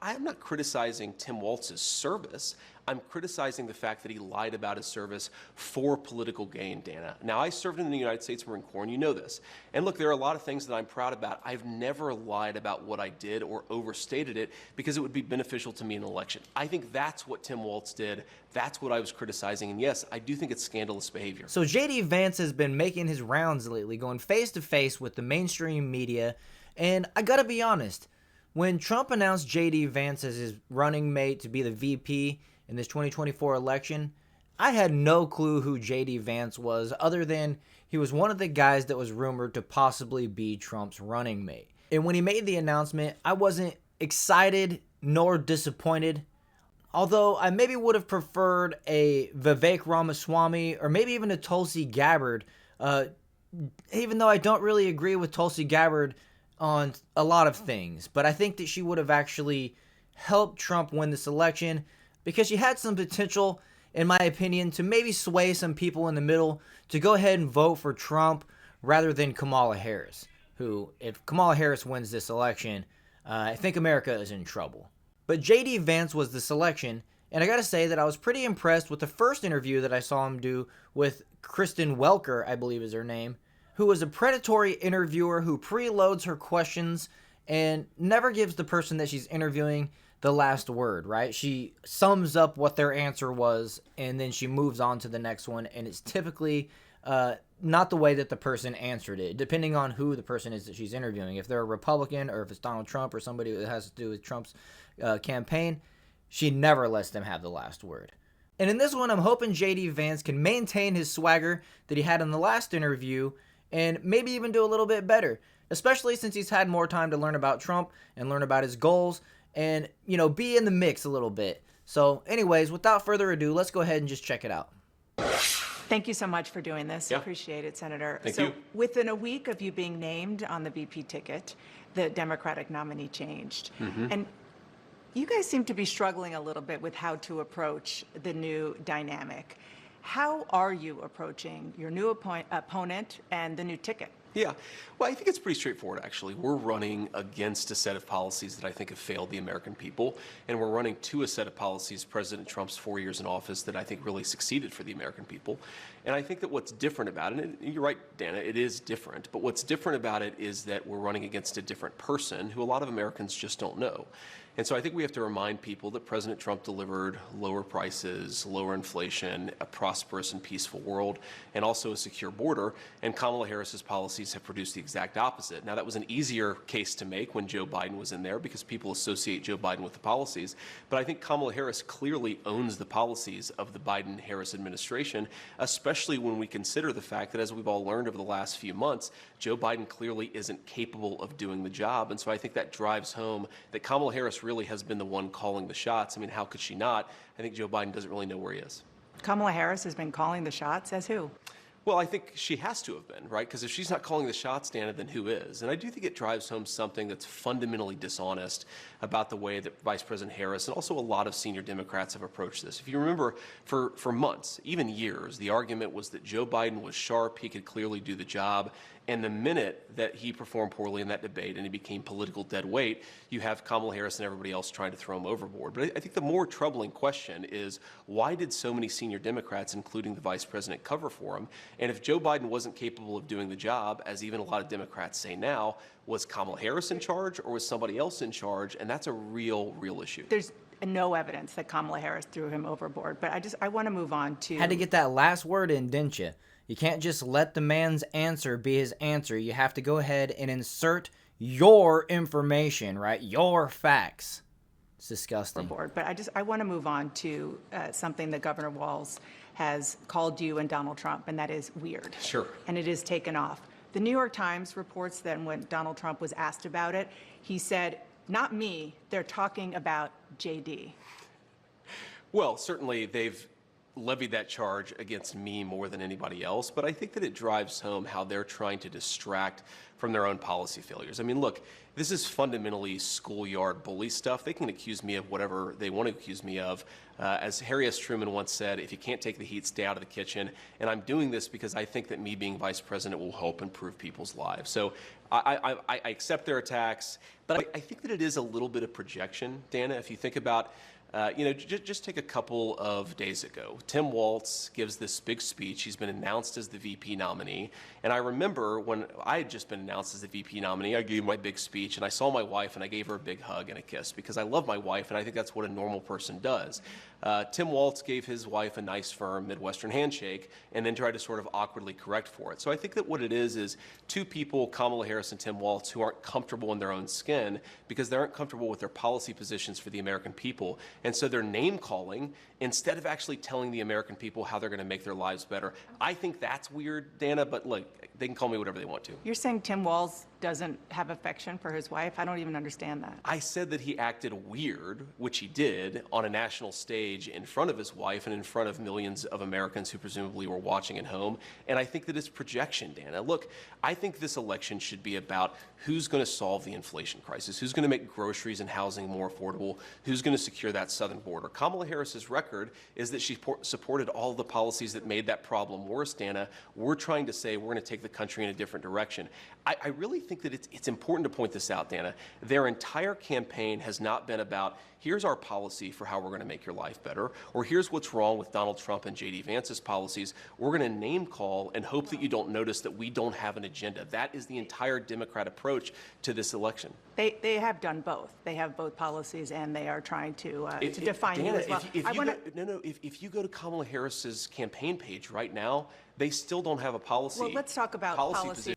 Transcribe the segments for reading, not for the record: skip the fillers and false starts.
I'm not criticizing Tim Waltz's service. I'm criticizing the fact that he lied about his service for political gain, Dana. Now, I served in the United States Marine Corps, and you know this. And look, there are a lot of things that I'm proud about. I've never lied about what I did or overstated it because it would be beneficial to me in an election. I think that's what Tim Waltz did. That's what I was criticizing. And yes, I do think it's scandalous behavior. So JD Vance has been making his rounds lately, going face to face with the mainstream media. And I gotta be honest, when Trump announced JD Vance as his running mate to be the VP in this 2024 election, I had no clue who JD Vance was other than he was one of the guys that was rumored to possibly be Trump's running mate. And when he made the announcement, I wasn't excited nor disappointed. Although I maybe would have preferred a Vivek Ramaswamy or maybe even a Tulsi Gabbard, even though I don't really agree with Tulsi Gabbard on a lot of things. But I think that she would have actually helped Trump win this election because she had some potential, in my opinion, to maybe sway some people in the middle to go ahead and vote for Trump rather than Kamala Harris, who, if Kamala Harris wins this election, I think America is in trouble. But JD Vance was the selection, and I gotta say that I was pretty impressed with the first interview that I saw him do with Kristen Welker, I believe is her name, who was a predatory interviewer who preloads her questions and never gives the person that she's interviewing the last word, right? She sums up what their answer was, and then she moves on to the next one, and it's typically not the way that the person answered it, depending on who the person is that she's interviewing. If they're a Republican or if it's Donald Trump or somebody that has to do with Trump's campaign, she never lets them have the last word. And in this one, I'm hoping JD Vance can maintain his swagger that he had in the last interview and maybe even do a little bit better, especially since he's had more time to learn about Trump and learn about his goals and, you know, be in the mix a little bit. So anyways, without further ado, let's go ahead and just check it out. Thank you so much for doing this. Yeah. Appreciate it, Senator. Thank you. Within a week of you being named on the VP ticket, the Democratic nominee changed. And you guys seem to be struggling a little bit with how to approach the new dynamic. How are you approaching your new opponent and the new ticket? Yeah, well, I think it's pretty straightforward, actually. We're running against a set of policies that I think have failed the American people, and we're running to a set of policies, President Trump's 4 years in office, that I think really succeeded for the American people. And I think that what's different about it, and you're right, Dana, it is different, but what's different about it is that we're running against a different person who a lot of Americans just don't know. And so I think we have to remind people that President Trump delivered lower prices, lower inflation, a prosperous and peaceful world, and also a secure border. And Kamala Harris's policies have produced the exact opposite. Now, that was an easier case to make when Joe Biden was in there because people associate Joe Biden with the policies. But I think Kamala Harris clearly owns the policies of the Biden-Harris administration, especially when we consider the fact that, as we've all learned over the last few months, Joe Biden clearly isn't capable of doing the job. And so I think that drives home that Kamala Harris really has been the one calling the shots. I mean, how could she not? I think Joe Biden doesn't really know where he is. Kamala Harris has been calling the shots. As who? Well, I think she has to have been, right? Because if she's not calling the shots, Dana, then who is? And I do think it drives home something that's fundamentally dishonest about the way that Vice President Harris and also a lot of senior Democrats have approached this. If you remember, for months, even years, the argument was that Joe Biden was sharp, he could clearly do the job, and the minute that he performed poorly in that debate and he became political dead weight, you have Kamala Harris and everybody else trying to throw him overboard. But I think the more troubling question is, why did so many senior Democrats, including the vice president, cover for him? And if Joe Biden wasn't capable of doing the job, as even a lot of Democrats say now, was Kamala Harris in charge or was somebody else in charge? And that's a real issue. There's no evidence that Kamala Harris threw him overboard, but I want to move on to... Had to get that last word in, didn't you? You can't just let the man's answer be his answer. You have to go ahead and insert your information, right? Your facts. It's disgusting. But I want to move on to something that Governor Walz has called you and Donald Trump, and that is weird. Sure. And it is taken off. The New York Times reports that when Donald Trump was asked about it, he said, "Not me, they're talking about JD." Well, certainly they've levied that charge against me more than anybody else, but I think that it drives home how they're trying to distract from their own policy failures. I mean, look, this is fundamentally schoolyard bully stuff. They can accuse me of whatever they want to accuse me of. As Harry S. Truman once said, if you can't take the heat, stay out of the kitchen. And I'm doing this because I think that me being vice president will help improve people's lives. So I accept their attacks, but I think that it is a little bit of projection, Dana. If you think about just take a couple of days ago. Tim Waltz gives this big speech. He's been announced as the VP nominee. And I remember when I had just been announced as the VP nominee, I gave my big speech and I saw my wife and I gave her a big hug and a kiss because I love my wife and I think that's what a normal person does. Tim Waltz gave his wife a nice, firm Midwestern handshake and then tried to sort of awkwardly correct for it. So I think that what it is two people, Kamala Harris and Tim Waltz, who aren't comfortable in their own skin because they aren't comfortable with their policy positions for the American people. And so they're name calling instead of actually telling the American people how they're going to make their lives better. I think that's weird, Dana, but look, they can call me whatever they want to. You're saying Tim Walz doesn't have affection for his wife? I don't even understand that. I said that he acted weird, which he did, on a national stage in front of his wife and in front of millions of Americans who presumably were watching at home. And I think that it's projection, Dana. Look, I think this election should be about who's going to solve the inflation crisis, who's going to make groceries and housing more affordable, who's going to secure that southern border. Kamala Harris's record is that she supported all of the policies that made that problem worse, Dana. We're trying to say we're going to take the country in a different direction. I really think that it's important to point this out, Dana. Their entire campaign has not been about, here's our policy for how we're going to make your life better, or here's what's wrong with Donald Trump and JD Vance's policies. We're going to name call and hope that you don't notice that we don't have an agenda. That is the entire Democrat approach to this election. They have done both. They have both policies, and they are trying to define Dana, you as well. If you go to Kamala Harris's campaign page right now, they still don't have a policy. Well, let's talk about policy.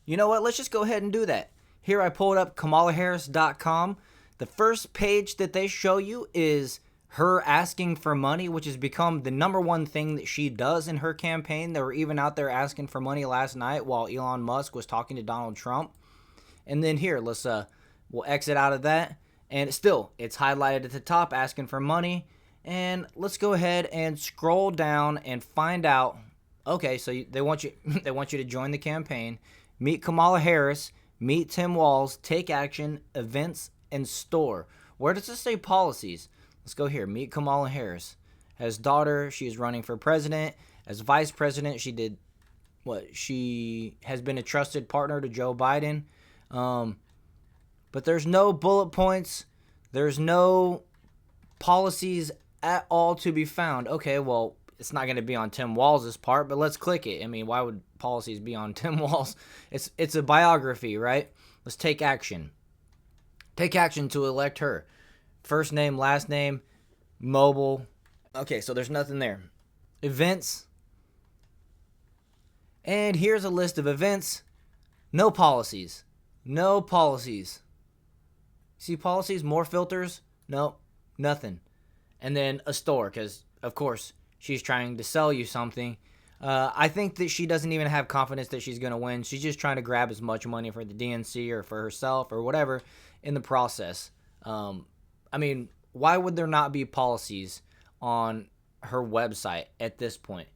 You know what? Let's just go ahead and do that. Here I pulled up KamalaHarris.com. The first page that they show you is her asking for money, which has become the number one thing that she does in her campaign. They were even out there asking for money last night while Elon Musk was talking to Donald Trump. And then here, we'll exit out of that. And it's highlighted at the top, asking for money. And let's go ahead and scroll down and find out. Okay, so they want you to join the campaign, meet Kamala Harris, meet Tim Walz, take action, events, and store. Where does this say policies? Let's go here. Meet Kamala Harris. As daughter, she is running for president. As vice president, she has been a trusted partner to Joe Biden. But there's no bullet points. There's no policies at all to be found. Okay, well, it's not going to be on Tim Walz's part, but let's click it. I mean, why would policies be on Tim Walz? It's a biography, right? Let's take action. Take action to elect her. First name, last name, mobile. Okay, so there's nothing there. Events. And here's a list of events. No policies. No policies. See policies? More filters? No, nothing. And then a store, because, of course, she's trying to sell you something. I think that she doesn't even have confidence that she's going to win. She's just trying to grab as much money for the DNC or for herself or whatever in the process. I mean, why would there not be policies on her website at this point?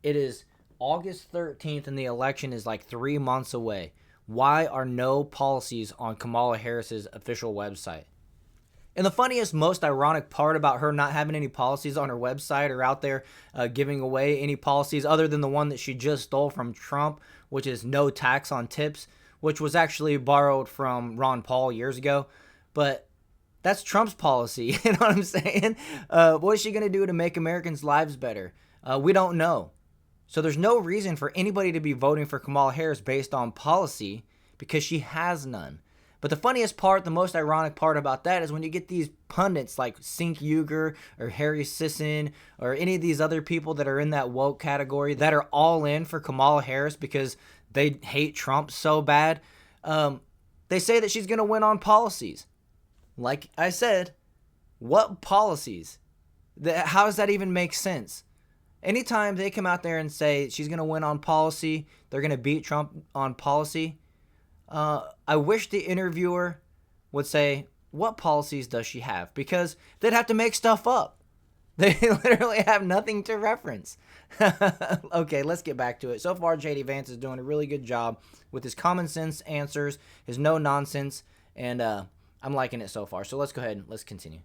It is August 13th and the election is like 3 months away. Why are no policies on Kamala Harris's official website? And the funniest, most ironic part about her not having any policies on her website or out there giving away any policies other than the one that she just stole from Trump, which is no tax on tips, which was actually borrowed from Ron Paul years ago. But that's Trump's policy. You know what I'm saying? What is she going to do to make Americans' lives better? We don't know. So there's no reason for anybody to be voting for Kamala Harris based on policy because she has none. But the funniest part, the most ironic part about that is when you get these pundits like Sink Uger or Harry Sisson or any of these other people that are in that woke category that are all in for Kamala Harris because they hate Trump so bad. They say that she's going to win on policies. Like I said, what policies? How does that even make sense? Anytime they come out there and say she's going to win on policy, they're going to beat Trump on policy, I wish the interviewer would say, what policies does she have? Because they'd have to make stuff up. They literally have nothing to reference. Okay, let's get back to it. So far, JD Vance is doing a really good job with his common sense answers, his no nonsense, and I'm liking it so far. So let's go ahead and let's continue.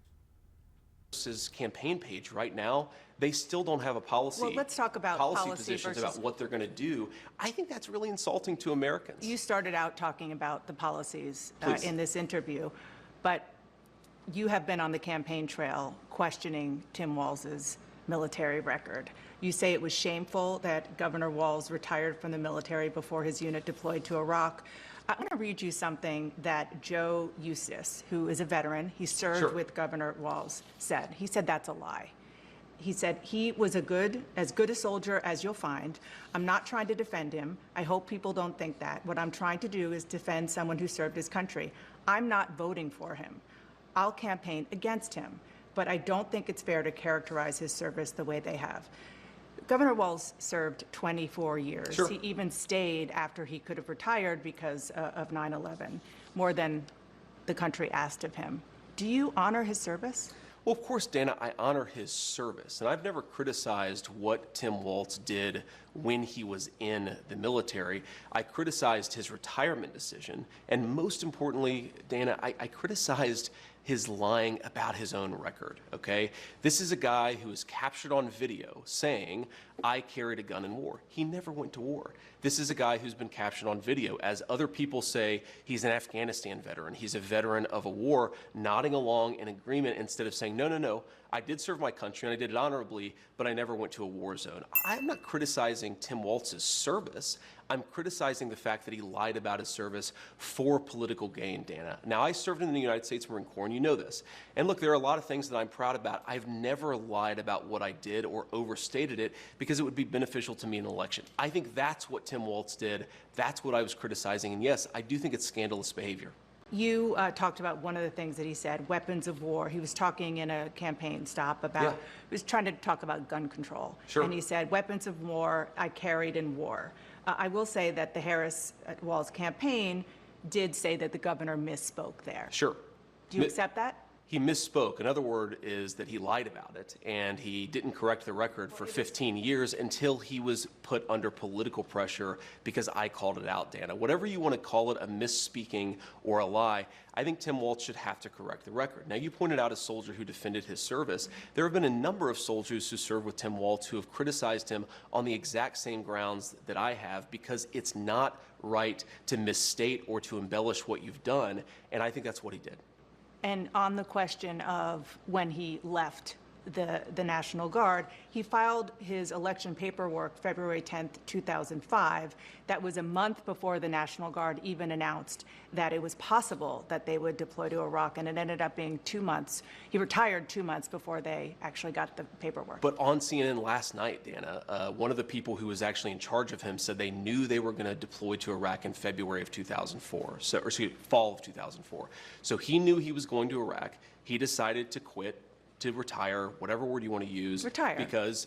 His campaign page right now, they still don't have a policy. Well, let's talk about policy positions versus about what they're going to do. I think that's really insulting to Americans. You started out talking about the policies Please. in this interview, but you have been on the campaign trail questioning Tim Walz's military record. You say it was shameful that Governor Walz retired from the military before his unit deployed to Iraq. I want to read you something that Joe Eustace, who is a veteran, he served Sure. with Governor Walz, said. He said that's a lie. He said he was as good a soldier as you'll find. I'm not trying to defend him. I hope people don't think that. What I'm trying to do is defend someone who served his country. I'm not voting for him. I'll campaign against him, but I don't think it's fair to characterize his service the way they have. Governor Walz served 24 years. Sure. He even stayed after he could have retired because of 9/11, more than the country asked of him. Do you honor his service? Well, of course, Dana, I honor his service, and I've never criticized what Tim Waltz did when he was in the military. I criticized his retirement decision, and most importantly, Dana, I criticized his lying about his own record, okay? This is a guy who was captured on video saying, I carried a gun in war. He never went to war. This is a guy who's been captured on video. As other people say, he's an Afghanistan veteran. He's a veteran of a war, nodding along in agreement instead of saying, no, no, no, I did serve my country and I did it honorably, but I never went to a war zone. I'm not criticizing Tim Waltz's service. I'm criticizing the fact that he lied about his service for political gain, Dana. Now, I served in the United States Marine Corps, and you know this. And look, there are a lot of things that I'm proud about. I've never lied about what I did or overstated it because it would be beneficial to me in an election. I think that's what Tim Waltz did. That's what I was criticizing. And yes, I do think it's scandalous behavior. You talked about one of the things that he said, weapons of war. He was talking in a campaign stop about, Yeah. he was trying to talk about gun control. Sure. And he said, weapons of war I carried in war. I will say that the Harris-Walz campaign did say that the governor misspoke there. Sure. Do you accept that? He misspoke. Another word is that he lied about it, and he didn't correct the record for 15 years until he was put under political pressure because I called it out, Dana. Whatever you want to call it, a misspeaking or a lie, I think Tim Waltz should have to correct the record. Now, you pointed out a soldier who defended his service. There have been a number of soldiers who served with Tim Waltz who have criticized him on the exact same grounds that I have because it's not right to misstate or to embellish what you've done, and I think that's what he did. And on the question of when he left the National Guard, he filed his election paperwork February 10th, 2005. That was a month before the National Guard even announced that it was possible that they would deploy to Iraq, and it ended up being 2 months. He retired 2 months before they actually got the paperwork. But on CNN last night, Dana, one of the people who was actually in charge of him said they knew they were going to deploy to Iraq in February of 2004, fall of 2004. So he knew he was going to Iraq. He decided to quit, to retire, whatever word you want to use. Retire. Because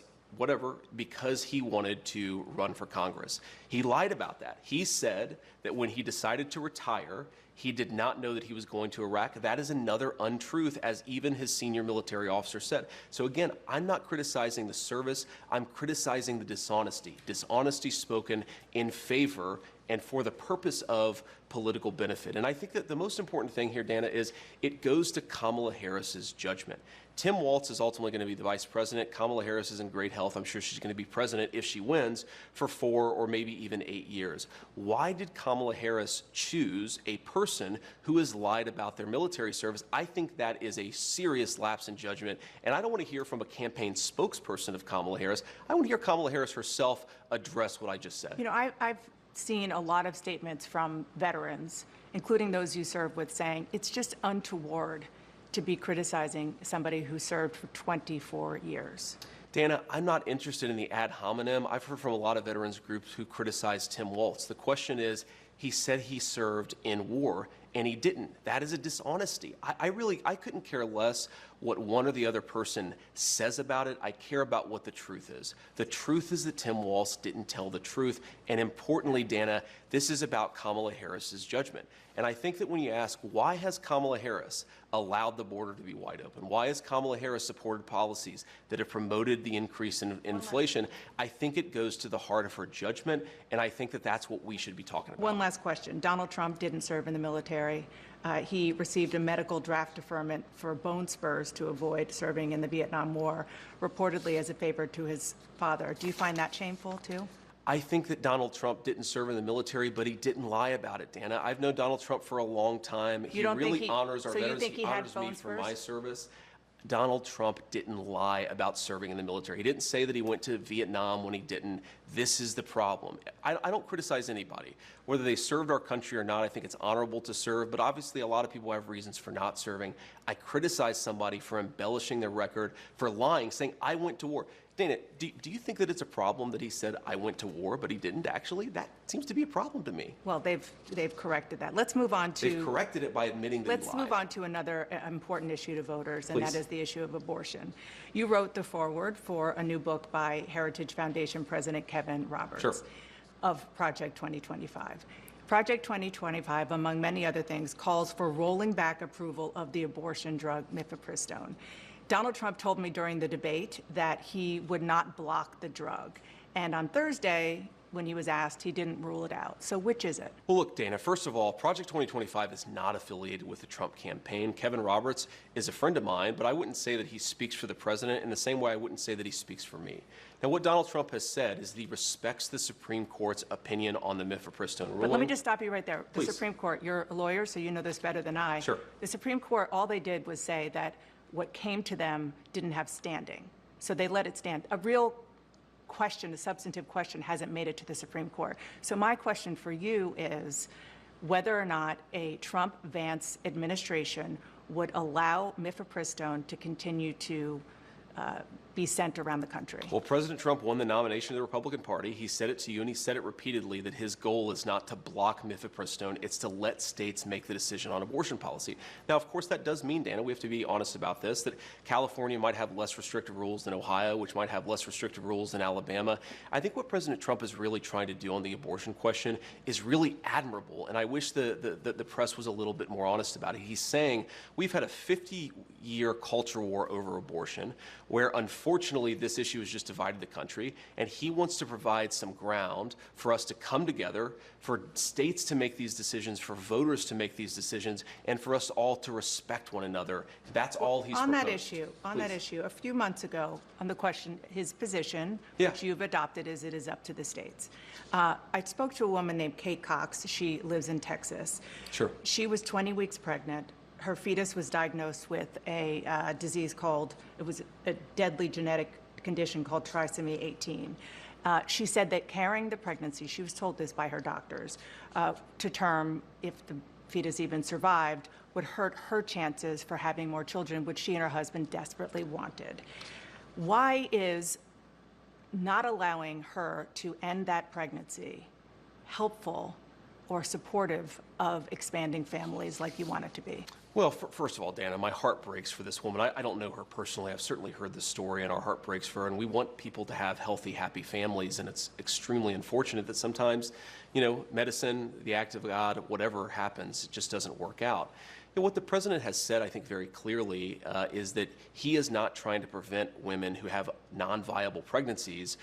he wanted to run for Congress. He lied about that. He said that when he decided to retire, he did not know that he was going to Iraq. That is another untruth, as even his senior military officer said. So again, I'm not criticizing the service. I'm criticizing the dishonesty. Dishonesty spoken in favor and for the purpose of political benefit. And I think that the most important thing here, Dana, is it goes to Kamala Harris's judgment. Tim Waltz is ultimately going to be the vice president. Kamala Harris is in great health. I'm sure she's going to be president if she wins for 4 or maybe even 8 years. Why did Kamala Harris choose a person who has lied about their military service? I think that is a serious lapse in judgment. And I don't want to hear from a campaign spokesperson of Kamala Harris. I want to hear Kamala Harris herself address what I just said. You know, I've seen a lot of statements from veterans, including those you served with, saying it's just untoward to be criticizing somebody who served for 24 years. Dana, I'm not interested in the ad hominem. I've heard from a lot of veterans groups who criticize Tim Waltz. The question is, he said he served in war, and he didn't. That is a dishonesty. I couldn't care less what one or the other person says about it. I care about what the truth is. The truth is that Tim Waltz didn't tell the truth. And importantly, Dana, this is about Kamala Harris's judgment. And I think that when you ask, why has Kamala Harris, allowed the border to be wide open? Why has Kamala Harris supported policies that have promoted the increase in inflation? I think it goes to the heart of her judgment, and I think that that's what we should be talking about. One last question. Donald Trump didn't serve in the military. He received a medical draft deferment for bone spurs to avoid serving in the Vietnam War, reportedly as a favor to his father. Do you find that shameful, too? I think that Donald Trump didn't serve in the military, but he didn't lie about it, Dana. I've known Donald Trump for a long time. He really honors our veterans. He honors me for my service. Donald Trump didn't lie about serving in the military. He didn't say that he went to Vietnam when he didn't. This is the problem. I don't criticize anybody. Whether they served our country or not, I think it's honorable to serve, but obviously a lot of people have reasons for not serving. I criticize somebody for embellishing their record, for lying, saying, I went to war. Dana, do you think that it's a problem that he said, I went to war, but he didn't actually? That seems to be a problem to me. Well, they've corrected that. Let's move on to... They've corrected it by admitting that he lied. Let's move on to another important issue to voters, and that is the issue of abortion. You wrote the foreword for a new book by Heritage Foundation President Kevin Roberts of Project 2025. Project 2025, among many other things, calls for rolling back approval of the abortion drug mifepristone. Donald Trump told me during the debate that he would not block the drug. And on Thursday, when he was asked, he didn't rule it out. So which is it? Well, look, Dana, first of all, Project 2025 is not affiliated with the Trump campaign. Kevin Roberts is a friend of mine, but I wouldn't say that he speaks for the president in the same way I wouldn't say that he speaks for me. Now, what Donald Trump has said is that he respects the Supreme Court's opinion on the mifepristone ruling. But let me just stop you right there. Please. The Supreme Court, you're a lawyer, so you know this better than I. Sure. The Supreme Court, all they did was say that what came to them didn't have standing. So they let it stand. A real question, a substantive question, hasn't made it to the Supreme Court. So my question for you is whether or not a Trump-Vance administration would allow mifepristone to continue to be sent around the country. Well, President Trump won the nomination of the Republican Party. He said it to you, and he said it repeatedly, that his goal is not to block mifepristone, it's to let states make the decision on abortion policy. Now, of course, that does mean, Dana, we have to be honest about this, that California might have less restrictive rules than Ohio, which might have less restrictive rules than Alabama. I think what President Trump is really trying to do on the abortion question is really admirable, and I wish the press was a little bit more honest about it. He's saying we've had a 50-year culture war over abortion, where unfortunately this issue has just divided the country, and he wants to provide some ground for us to come together, for states to make these decisions, for voters to make these decisions, and for us all to respect one another. That's all he's on proposed. That issue, a few months ago, on the question, his position, which you've adopted, is it is up to the states. I spoke to a woman named Kate Cox. She lives in Texas. Sure. She was 20 weeks pregnant. Her fetus was diagnosed with a disease called, it was a deadly genetic condition called trisomy 18. She said that carrying the pregnancy, she was told this by her doctors, to term, if the fetus even survived, would hurt her chances for having more children, which she and her husband desperately wanted. Why is not allowing her to end that pregnancy helpful or supportive of expanding families like you want it to be? Well, first of all, Dana, my heart breaks for this woman. I don't know her personally. I've certainly heard the story, and our heart breaks for her. And we want people to have healthy, happy families. And it's extremely unfortunate that sometimes, medicine, the act of God, whatever happens, it just doesn't work out. What the president has said, I think, very clearly is that he is not trying to prevent women who have non-viable pregnancies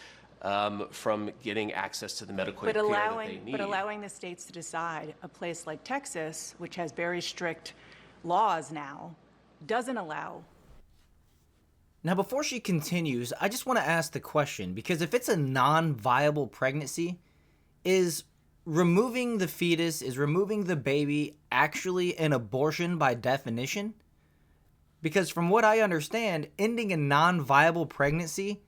from getting access to the medical care that they need. But allowing the states to decide, a place like Texas, which has very strict laws now, doesn't allow. Now, before she continues, I just want to ask the question, because if it's a non-viable pregnancy, is removing the fetus, is removing the baby actually an abortion by definition? Because from what I understand, ending a non-viable pregnancy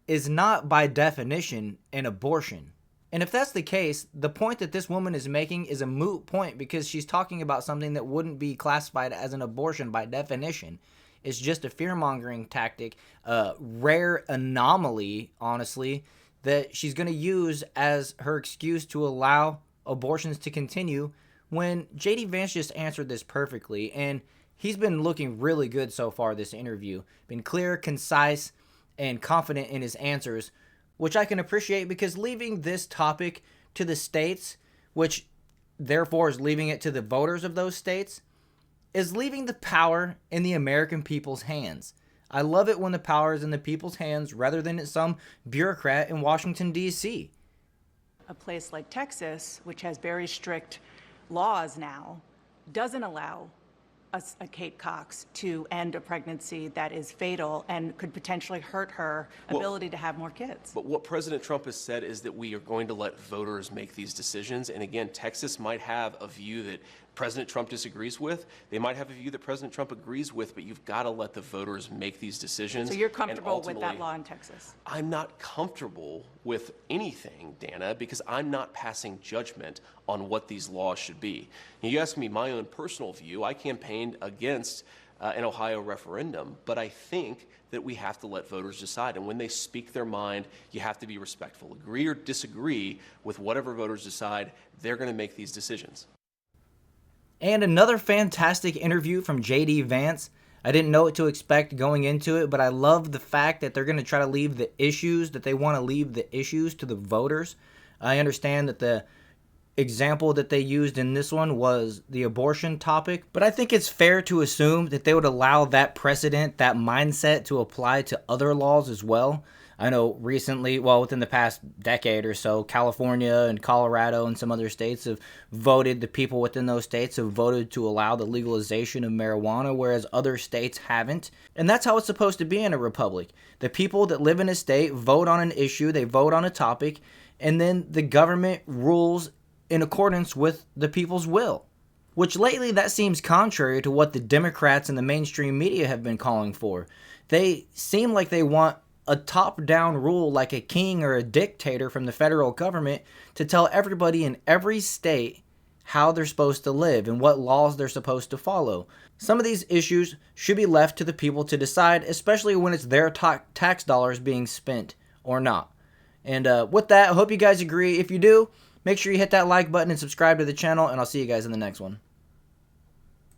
is not by definition an abortion. And if that's the case, the point that this woman is making is a moot point, because she's talking about something that wouldn't be classified as an abortion by definition. It's just a fear-mongering tactic, a rare anomaly, honestly, that she's going to use as her excuse to allow abortions to continue, when JD Vance just answered this perfectly, and he's been looking really good so far this interview. Been clear, concise, and confident in his answers, which I can appreciate, because leaving this topic to the states, which therefore is leaving it to the voters of those states, is leaving the power in the American people's hands. I love it when the power is in the people's hands rather than in some bureaucrat in Washington, D.C. A place like Texas, which has very strict laws now, doesn't allow a Kate Cox to end a pregnancy that is fatal and could potentially hurt her ability to have more kids. But what President Trump has said is that we are going to let voters make these decisions. And again, Texas might have a view that President Trump disagrees with. They might have a view that President Trump agrees with, but you've got to let the voters make these decisions. So you're comfortable with that law in Texas? I'm not comfortable with anything, Dana, because I'm not passing judgment on what these laws should be. You ask me my own personal view. I campaigned against an Ohio referendum, but I think that we have to let voters decide. And when they speak their mind, you have to be respectful. Agree or disagree with whatever voters decide, they're going to make these decisions. And another fantastic interview from JD Vance. I didn't know what to expect going into it, but I love the fact that they're going to try to leave the issues, that they want to leave the issues to the voters. I understand that the example that they used in this one was the abortion topic, but I think it's fair to assume that they would allow that precedent, that mindset to apply to other laws as well. I know recently, well, within the past decade or so, California and Colorado and some other states have voted, the people within those states have voted to allow the legalization of marijuana, whereas other states haven't. And that's how it's supposed to be in a republic. The people that live in a state vote on an issue, they vote on a topic, and then the government rules in accordance with the people's will. Which lately that seems contrary to what the Democrats and the mainstream media have been calling for. They seem like they want a top-down rule like a king or a dictator from the federal government to tell everybody in every state how they're supposed to live and what laws they're supposed to follow. Some of these issues should be left to the people to decide, especially when it's their tax dollars being spent or not. And with that, I hope you guys agree. If you do, make sure you hit that like button and subscribe to the channel, and I'll see you guys in the next one.